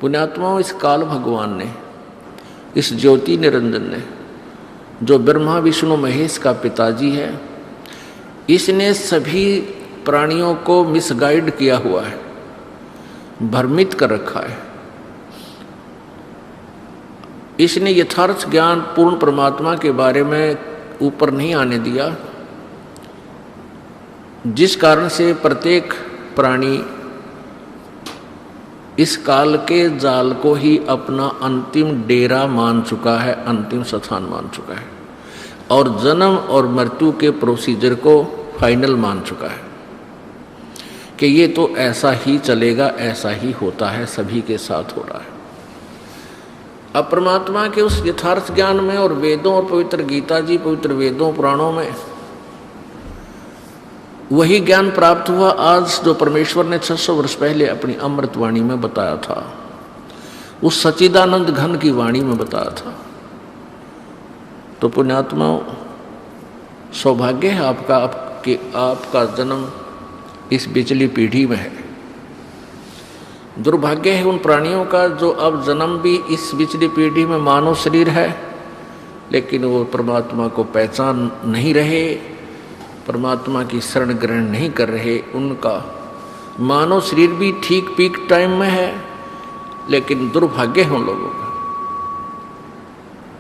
पुण्यात्माओं, इस काल भगवान ने, इस ज्योति निरंजन ने, जो ब्रह्मा विष्णु महेश का पिताजी है, इसने सभी प्राणियों को मिसगाइड किया हुआ है, भ्रमित कर रखा है। इसने यथार्थ ज्ञान पूर्ण परमात्मा के बारे में ऊपर नहीं आने दिया, जिस कारण से प्रत्येक प्राणी इस काल के जाल को ही अपना अंतिम डेरा मान चुका है, अंतिम स्थान मान चुका है, और जन्म और मृत्यु के प्रोसीजर को फाइनल मान चुका है कि ये तो ऐसा ही चलेगा, ऐसा ही होता है, सभी के साथ हो रहा है। अब परमात्मा के उस यथार्थ ज्ञान में और वेदों और पवित्र गीता जी, पवित्र वेदों पुराणों में वही ज्ञान प्राप्त हुआ आज जो परमेश्वर ने 600 वर्ष पहले अपनी अमृतवाणी में बताया था, उस सच्चिदानंद घन की वाणी में बताया था। तो पुण्यात्माओं, सौभाग्य है आपका जन्म इस पिछली पीढ़ी में है। दुर्भाग्य है उन प्राणियों का जो अब जन्म भी इस पिछली पीढ़ी में मानव शरीर है, लेकिन वो परमात्मा को पहचान नहीं रहे, परमात्मा की शरण ग्रहण नहीं कर रहे। उनका मानव शरीर भी ठीक पीक टाइम में है, लेकिन दुर्भाग्य है उन लोगों का।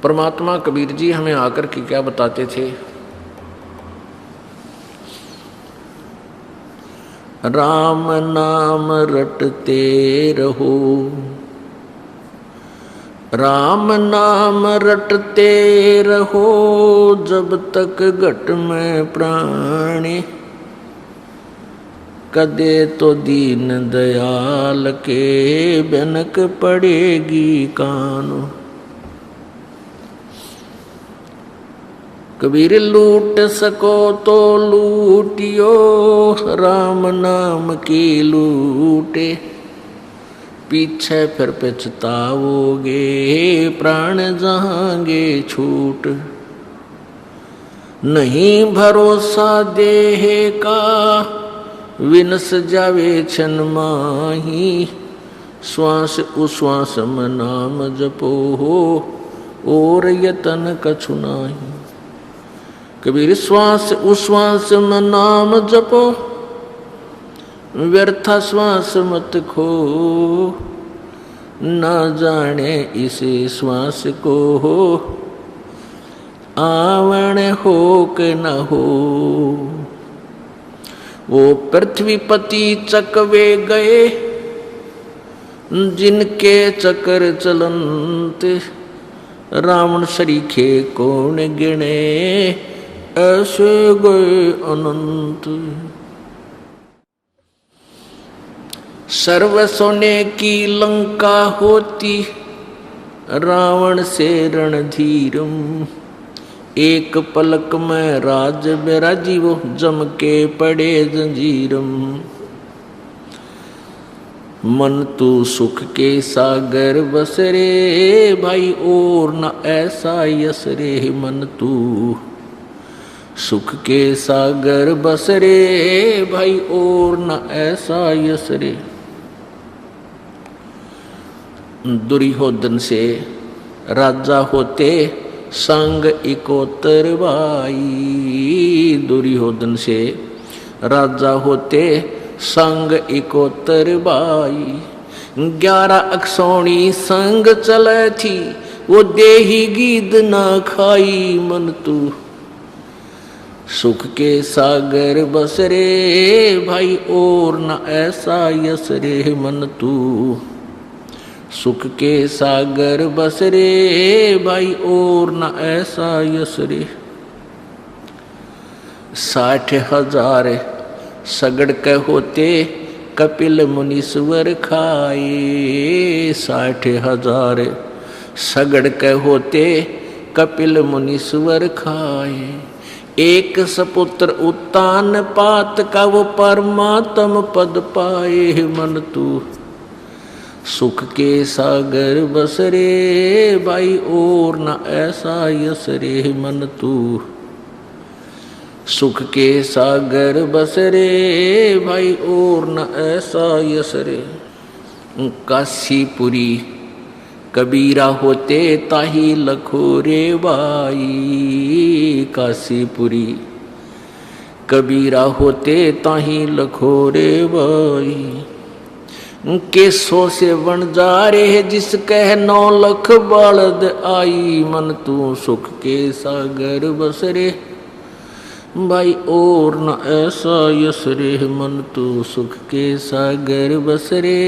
परमात्मा कबीर जी हमें आकर के क्या बताते थे? राम नाम रटते रहो, राम नाम रटते रहो, जब तक घट में प्राणी, कदे तो दीन दयाल के बनक पड़ेगी कानो। कबीर लूट सको तो लूटियो, राम नाम की लूटे, पीछे फिर पछताओगे, प्राण जाएंगे छूट। नहीं भरोसा देह का, विनस जावे छन माही, श्वास उश्वास में नाम जपो हो, और यतन कछु नाही। कबीर श्वास उश्वास में नाम जपो, व्यर्था श्वास मत खो, न जाने इसे श्वास को हो, आवण हो के न हो। वो पृथ्वीपति चकवे गए, जिनके चक्र चलंत, रावण सरीखे कौन गिने, ऐसे गए अनंत। सर्व सोने की लंका होती, रावण से रणधीरम, एक पलक में राज बिराजी, वो जम के पड़े जंजीरम। मन तू सुख के सागर बस रे, भाई और न ऐसा यस रे। मन तू सुख के सागर बस रे, भाई और न ऐसा यस रे। दुर्योधन से राजा होते संग इकोतर भाई, दुर्योधन से राजा होते संग इकोतर भाई। 11 अक्षौणी संग चले थी, वो देही गीद ना खाई। मन तू सुख के सागर बस रे, भाई और न ऐसा यस रे। मन तू सुख के सागर बस रे, भाई और न ऐसा यस रे। 60,000 सगड़ के होते, कपिल मुनीश्वर खाए। 60,000 सगड़ के होते, कपिल मुनीश्वर खाए। एक सपुत्र उत्तान पात का, वो परमात्म पद पाए। मन तू सुख के सागर बस रे, भाई और न ऐसा यस रे। मन तू सुख के सागर बस रे, भाई और न ऐसा यस रे। काशीपुरी कबीरा होते ताही लखोरे बाई। काशीपुरी कबीरा होते ताही लखोरे बाई। के सो से बन जा रे जिस कह 9 लख बालद आई। मन तू सुख के सागर बसरे भाई और न ऐसा यस रे। मन तू सुख के सागर बसरे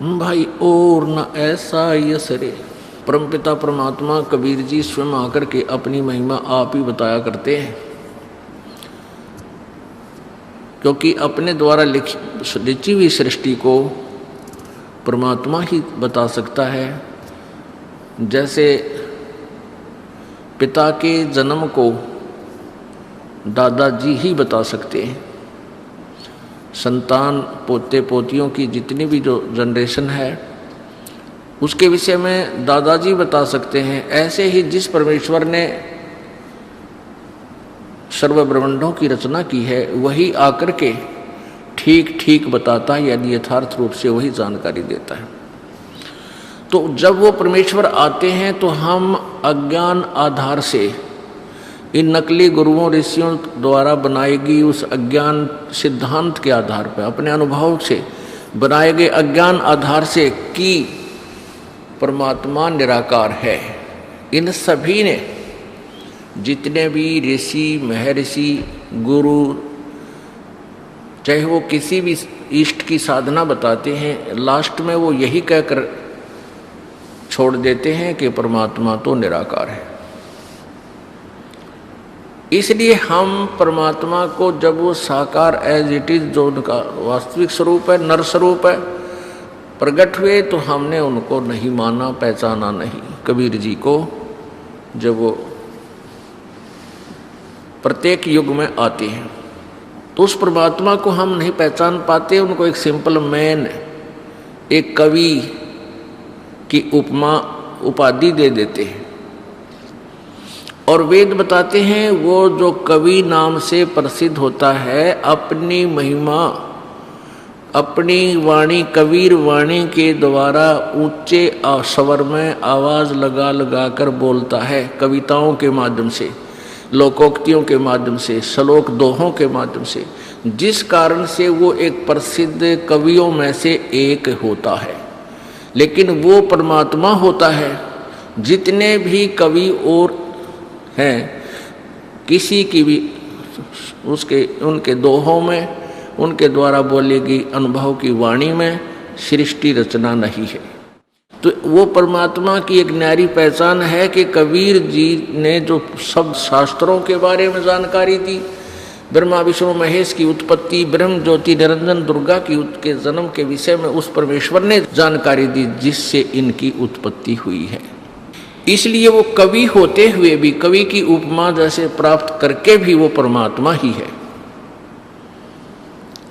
भाई और न ऐसा यस रे। परमपिता परमात्मा कबीर जी स्वयं आकर के अपनी महिमा आप ही बताया करते हैं, क्योंकि अपने द्वारा रची हुई सृष्टि को परमात्मा ही बता सकता है। जैसे पिता के जन्म को दादाजी ही बता सकते हैं, संतान पोते पोतियों की जितनी भी जो जनरेशन है उसके विषय में दादाजी बता सकते हैं। ऐसे ही जिस परमेश्वर ने सर्व ब्रह्मांडों की रचना की है वही आकर के ठीक ठीक बताता है, यानी यथार्थ रूप से वही जानकारी देता है। तो जब वो परमेश्वर आते हैं तो हम अज्ञान आधार से इन नकली गुरुओं ऋषियों द्वारा बनाई गई उस अज्ञान सिद्धांत के आधार पर, अपने अनुभव से बनाए गए अज्ञान आधार से कि परमात्मा निराकार है, इन सभी ने जितने भी ऋषि महर्षि गुरु चाहे वो किसी भी इष्ट की साधना बताते हैं, लास्ट में वो यही कहकर छोड़ देते हैं कि परमात्मा तो निराकार है। इसलिए हम परमात्मा को जब वो साकार एज इट इज जो उनका वास्तविक स्वरूप है, नर स्वरूप है, प्रकट हुए तो हमने उनको नहीं माना, पहचाना नहीं। कबीर जी को जब वो प्रत्येक युग में आते हैं तो उस परमात्मा को हम नहीं पहचान पाते, उनको एक सिंपल मैन, एक कवि की उपमा उपाधि दे देते हैं। और वेद बताते हैं वो जो कवि नाम से प्रसिद्ध होता है अपनी महिमा, अपनी वाणी कबीर वाणी के द्वारा ऊंचे स्वर में आवाज लगा लगा कर बोलता है, कविताओं के माध्यम से, लोकोक्तियों के माध्यम से, श्लोक दोहों के माध्यम से, जिस कारण से वो एक प्रसिद्ध कवियों में से एक होता है। लेकिन वो परमात्मा होता है। जितने भी कवि और हैं, किसी की भी उनके दोहों में, उनके द्वारा बोली गई अनुभव की वाणी में सृष्टि रचना नहीं है। तो वो परमात्मा की एक न्यारी पहचान है कि कबीर जी ने जो सब शास्त्रों के बारे में जानकारी दी, ब्रह्मा विष्णु महेश की उत्पत्ति, ब्रह्म ज्योति निरंजन दुर्गा के जन्म के विषय में उस परमेश्वर ने जानकारी दी जिससे इनकी उत्पत्ति हुई है। इसलिए वो कवि होते हुए भी, कवि की उपमा जैसे प्राप्त करके भी वो परमात्मा ही है।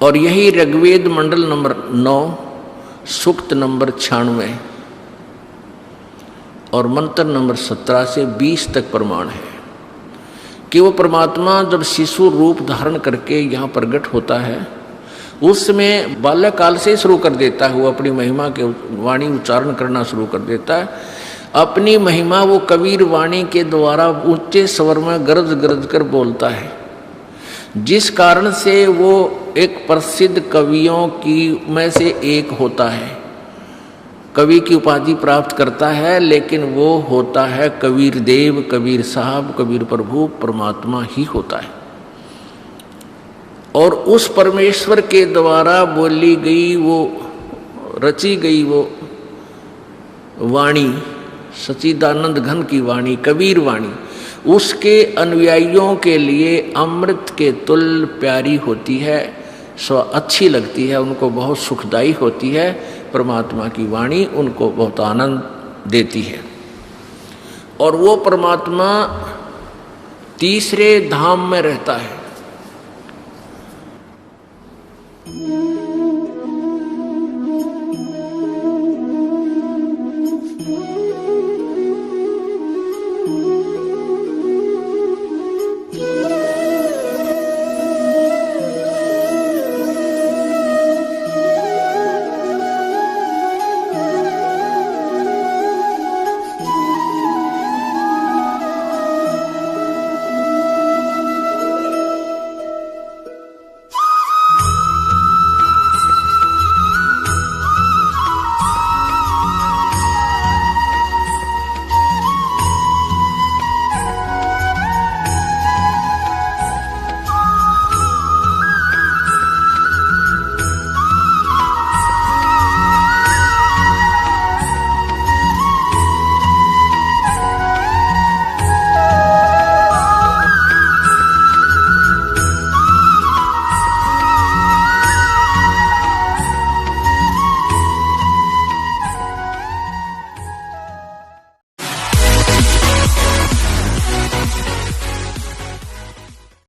और यही ऋग्वेद मंडल नंबर 9 सूक्त नंबर 96 और मंत्र नंबर 17 से 20 तक प्रमाण है कि वो परमात्मा जब शिशु रूप धारण करके यहाँ प्रकट होता है, उसमें बाल्यकाल से शुरू कर देता है, वो अपनी महिमा के वाणी उच्चारण करना शुरू कर देता है। अपनी महिमा वो कबीर वाणी के द्वारा ऊंचे स्वर में गरज गरज कर बोलता है, जिस कारण से वो एक प्रसिद्ध कवियों की में से एक होता है, कवि की उपाधि प्राप्त करता है। लेकिन वो होता है कबीर देव, कबीर साहब, कबीर प्रभु, परमात्मा ही होता है। और उस परमेश्वर के द्वारा बोली गई वो, रची गई वो वाणी, सच्चिदानंद घन की वाणी, कबीर वाणी, उसके अनुयायियों के लिए अमृत के तुल्य प्यारी होती है, सो अच्छी लगती है, उनको बहुत सुखदायी होती है। परमात्मा की वाणी उनको बहुत आनंद देती है। और वो परमात्मा तीसरे धाम में रहता है।